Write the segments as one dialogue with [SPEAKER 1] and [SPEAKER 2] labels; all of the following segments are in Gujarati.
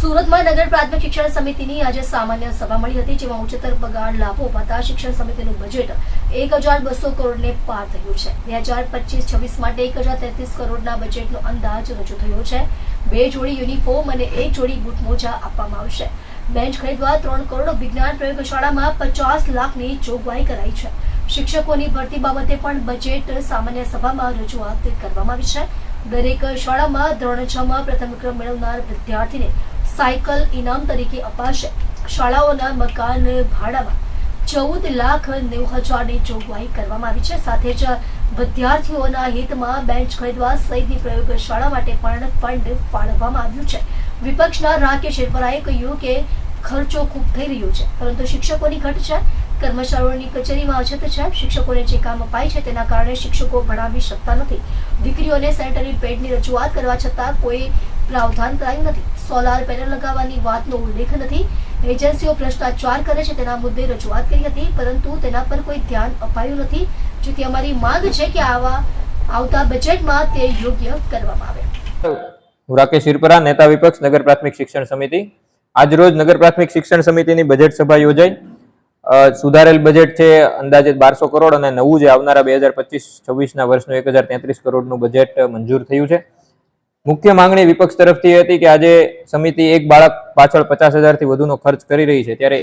[SPEAKER 1] સુરતમાં નગર પ્રાથમિક શિક્ષણ સમિતિની આજે સામાન્ય સભા મળી હતી, જેમાં ઉચ્ચતર પગાર લાભો અપાતા શિક્ષણ સમિતિનું બજેટ 1200 કરોડને પાર થયું છે। 2025-26 માટે 1033 કરોડના બજેટનો અંદાજ રજૂ થયો છે। 2 જોડી યુનિફોર્મ અને 1 જોડી બૂટ મોજા આપવામાં આવશે। બેન્ચ ખરીદવા 3 કરોડ, વિજ્ઞાન પ્રયોગશાળામાં 50 લાખની જોગવાઈ કરાઈ છે। શિક્ષકોની ભરતી બાબતે પણ બજેટ સામાન્ય સભામાં રજૂઆત કરવામાં આવી છે। દરેક શાળામાં ધોરણ 6 માં પ્રથમ ક્રમ મેળવનાર વિદ્યાર્થીને સાયકલ ઇનામ તરીકે અપાશે। શાળાઓના મકાન ભાડામાં 14,90,000ની જોગવાઈ કરવામાં આવી છે। સાથે જ વિદ્યાર્થીઓના હિતમાં બેન્ચ ખરીદવા સહિતની પ્રયોગશાળા માટે પણ ફંડ ફાળવવામાં આવ્યું છે। વિપક્ષના રાકેશ શેરપરાએ કહ્યું કે ખર્ચો ખૂબ થઈ રહ્યો છે, પરંતુ શિક્ષકોની ઘટ છે, કર્મચારીઓની કચેરીમાં અછત છે। શિક્ષકોને જે કામ અપાય છે તેના કારણે શિક્ષકો ભણાવી શકતા નથી। દીકરીઓને સેનેટરી પેડની રજૂઆત કરવા છતાં કોઈ પ્રાવધાન કરાયું નથી। સોલાર પેનલ લગાવવાની વાતનો ઉલ્લેખ નથી। એજન્સીઓ ભ્રષ્ટાચાર કરે છે તેના મુદ્દે રજૂઆત કરી હતી, પરંતુ તેના પર કોઈ ધ્યાન અપાયું નથી, જેથી અમારી માંગ છે કે આવતા બજેટમાં તે યોગ્ય કરવામાં આવે।
[SPEAKER 2] હું રાકેશ શિરપરા, નેતા વિપક્ષ, નગર પ્રાથમિક શિક્ષણ સમિતિ। આજ રોજ નગર પ્રાથમિક શિક્ષણ સમિતિની બજેટ સભા યોજાઈ। સુધારેલ બજેટ છે અંદાજે 1200 કરોડ અને નવું જે આવનારા 2025-26ના વર્ષનું 1033 કરોડનું બજેટ મંજૂર થયું છે। મુખ્ય માંગણી વિપક્ષ તરફથી હતી કે આજે સમિતિ એક બાળક પાછળ 50,000 થી વધુનો ખર્ચ કરી રહી છે, ત્યારે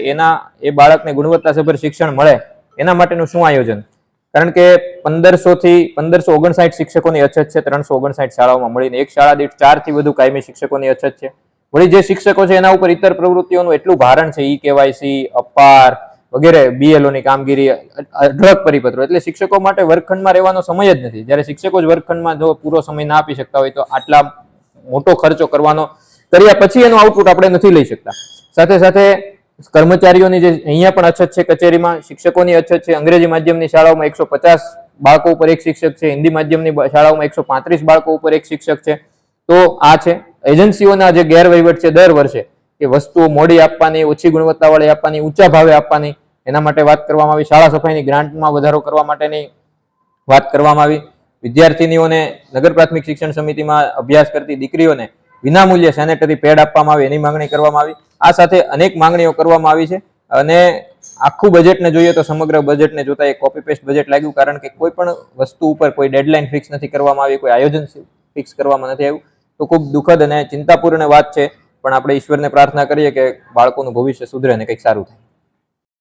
[SPEAKER 2] એ બાળકને ગુણવત્તાસભર શિક્ષણ મળે એના માટેનું શું આયોજન? કારણ કે 1559 શિક્ષકોની અછત છે, 359 શાળાઓમાં મળીને એક શાળા દીઠ 4 થી વધુ કાયમી શિક્ષકોની અછત છે। વળી જે શિક્ષકો છે એના ઉપર ઇતર પ્રવૃત્તિઓનું એટલું ભારણ છે, KYC, અપાર વગેરે, BLOની કામગીરી, અઢળક પરિપત્રો, એટલે શિક્ષકો માટે વર્ગખંડમાં રહેવાનો સમય જ નથી। જ્યારે શિક્ષકો જ વર્ગખંડમાં જો પૂરો સમય ના આપી શકતા હોય તો આટલા મોટો ખર્ચો કર્યા પછી એનું આઉટપુટ આપણે નથી લઈ શકતા। સાથે સાથે કર્મચારીઓની જે અહીંયા પણ અછત છે, કચેરીમાં શિક્ષકોની અછત છે। અંગ્રેજી માધ્યમની શાળાઓમાં 150 બાળકો ઉપર એક શિક્ષક છે, હિન્દી માધ્યમની શાળાઓમાં 135 બાળકો ઉપર એક શિક્ષક છે। તો આ છે એજન્સીઓના જે ગેરવહીવટ છે દર વર્ષે, કે વસ્તુઓ મોડી આપવાની, ઓછી ગુણવત્તાવાળી આપવાની, ઊંચા ભાવે આપવાની, એના માટે વાત કરવામાં આવી। શાળા સફાઈની ગ્રાન્ટમાં વધારો કરવા માટેની વાત કરવામાં આવી। વિદ્યાર્થીનીઓને નગર પ્રાથમિક શિક્ષણ સમિતિમાં અભ્યાસ કરતી દીકરીઓને વિનામૂલ્યે સેનેટરી પેડ આપવામાં આવે એની માંગણી કરવામાં આવી। આ સાથે અનેક માંગણીઓ કરવામાં આવી છે અને આખું બજેટને જોઈએ તો સમગ્ર બજેટને જોતા એક કોપી પેસ્ટ બજેટ લાગ્યું, કારણ કે કોઈ પણ વસ્તુ ઉપર કોઈ ડેડલાઇન ફિક્સ નથી કરવામાં આવી, કોઈ આયોજન ફિક્સ કરવામાં નથી આવ્યું। તો ખૂબ દુઃખદ અને ચિંતાપૂર્ણ વાત છે, પણ આપણે ઈશ્વરને પ્રાર્થના કરીએ કે બાળકોનું ભવિષ્ય સુધરે અને કંઈક સારું થાય।